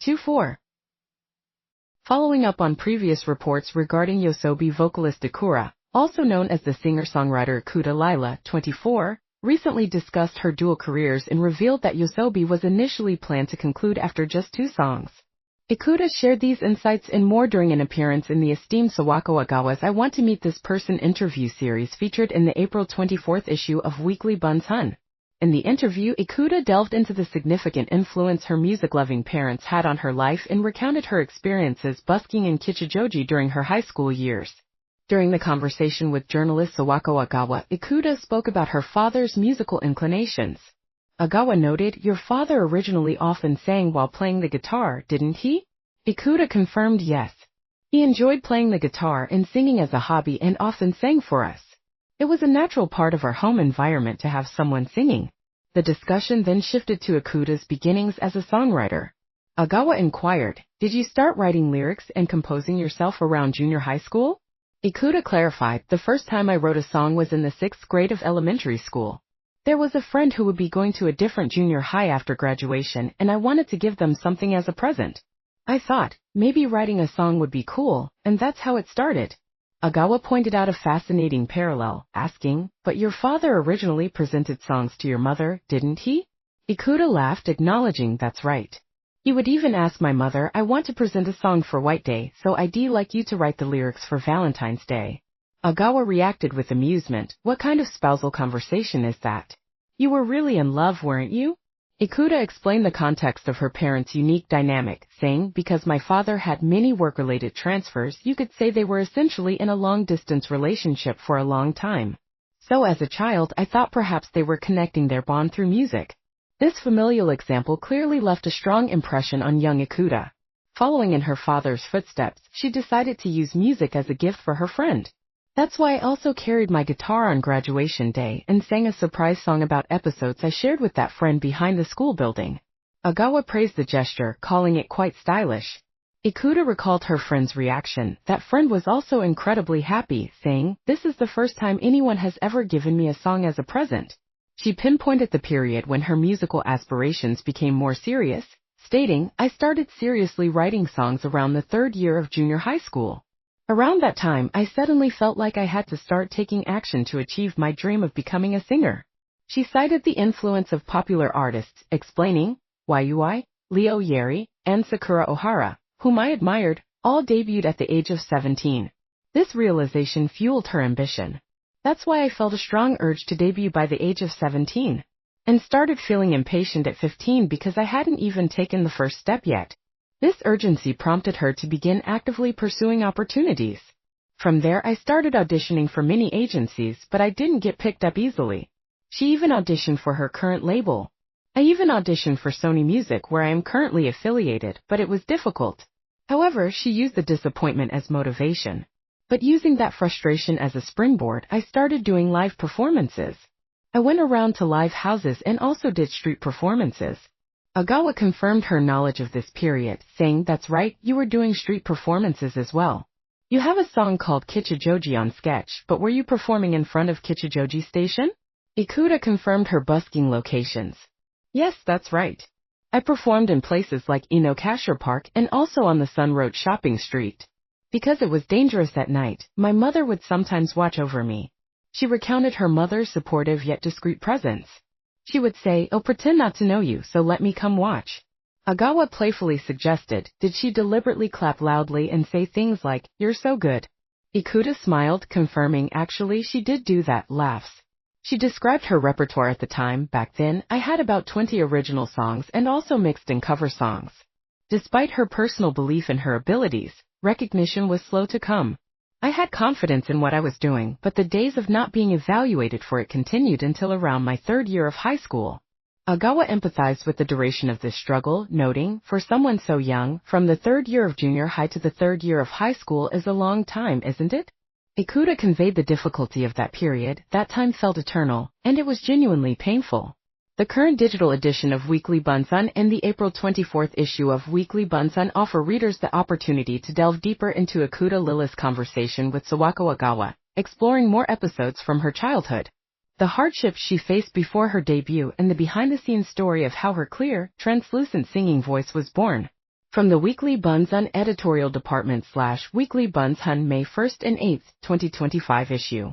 24. Following up on previous reports regarding Yoasobi vocalist Ikura, also known as the singer-songwriter幾田りら, 24, recently discussed her dual careers and revealed that Yoasobi was initially planned to conclude after just 2 songs. Ikura shared these insights and more during an appearance in the esteemed Sawako Ogawa's I Want to Meet This Person interview series featured in the April 24 issue of Weekly Bunsun. In the interview, Ikura delved into the significant influence her music-loving parents had on her life and recounted her experiences busking in Kichijoji during her high school years. During the conversation with journalist Sawako Ogawa, Ikura spoke about her father's musical inclinations. Ogawa noted, "Your father originally often sang while playing the guitar, didn't he?" Ikura confirmed yes. He enjoyed playing the guitar and singing as a hobby and often sang for us. It was a natural part of our home environment to have someone singing. The discussion then shifted to Ikura's beginnings as a songwriter. Ogawa inquired, "Did you start writing lyrics and composing yourself around junior high school?" Ikura clarified, "The first time I wrote a song was in the 6th grade of elementary school. There was a friend who would be going to a different junior high after graduation, and I wanted to give them something as a present. I thought, maybe writing a song would be cool, and that's how it started." Ogawa pointed out a fascinating parallel, asking, "But your father originally presented songs to your mother, didn't he?" Ikura laughed, acknowledging that's right. He would even ask my mother, "I want to present a song for White Day, so I'd like you to write the lyrics for Valentine's Day." Ogawa reacted with amusement, "What kind of spousal conversation is that? You were really in love, weren't you?" Ikura explained the context of her parents' unique dynamic, saying, "Because my father had many work-related transfers, you could say they were essentially in a long-distance relationship for a long time. So as a child, I thought perhaps they were connecting their bond through music." This familial example clearly left a strong impression on young Ikura. Following in her father's footsteps, she decided to use music as a gift for her friend. "That's why I also carried my guitar on graduation day and sang a surprise song about episodes I shared with that friend behind the school building." Ogawa praised the gesture, calling it quite stylish. Ikura recalled her friend's reaction. That friend was also incredibly happy, saying, "This is the first time anyone has ever given me a song as a present." She pinpointed the period when her musical aspirations became more serious, stating, "I started seriously writing songs around the 3rd year of junior high school. Around that time, I suddenly felt like I had to start taking action to achieve my dream of becoming a singer." She cited the influence of popular artists, explaining, "Yui, Leo Yeri, and Sakura Ohara, whom I admired, all debuted at the age of 17. This realization fueled her ambition. That's why I felt a strong urge to debut by the age of 17. And started feeling impatient at 15 because I hadn't even taken the first step yet." This urgency prompted her to begin actively pursuing opportunities. "From there, I started auditioning for many agencies, but I didn't get picked up easily." She even auditioned for her current label. "I even auditioned for Sony Music, where I am currently affiliated, but it was difficult." However, she used the disappointment as motivation. "But using that frustration as a springboard, I started doing live performances. I went around to live houses and also did street performances." Ogawa confirmed her knowledge of this period, saying, "That's right, you were doing street performances as well. You have a song called Kichijoji on Sketch, but were you performing in front of Kichijoji Station?" Ikura confirmed her busking locations. "Yes, that's right. I performed in places like Inokashire Park and also on the Sun Road shopping street. Because it was dangerous at night, my mother would sometimes watch over me." She recounted her mother's supportive yet discreet presence. She would say, "Oh, pretend not to know you, so let me come watch." Ogawa playfully suggested, "Did she deliberately clap loudly and say things like, 'You're so good'?" Ikura smiled, confirming actually she did do that, laughs. She described her repertoire at the time. "Back then, I had about 20 original songs and also mixed in cover songs." Despite her personal belief in her abilities, recognition was slow to come. "I had confidence in what I was doing, but the days of not being evaluated for it continued until around my 3rd year of high school." Ogawa empathized with the duration of this struggle, noting, "For someone so young, from the 3rd year of junior high to the 3rd year of high school is a long time, isn't it?" Ikura conveyed the difficulty of that period. "That time felt eternal, and it was genuinely painful." The current digital edition of Weekly Bunsun and the April 24 issue of Weekly Bunsun offer readers the opportunity to delve deeper into Ikura Lili's conversation with Sawako Ogawa, exploring more episodes from her childhood, the hardships she faced before her debut, and the behind-the-scenes story of how her clear, translucent singing voice was born. From the Weekly Buns on editorial department /Weekly Buns Hun May 1st and 8th, 2025 issue.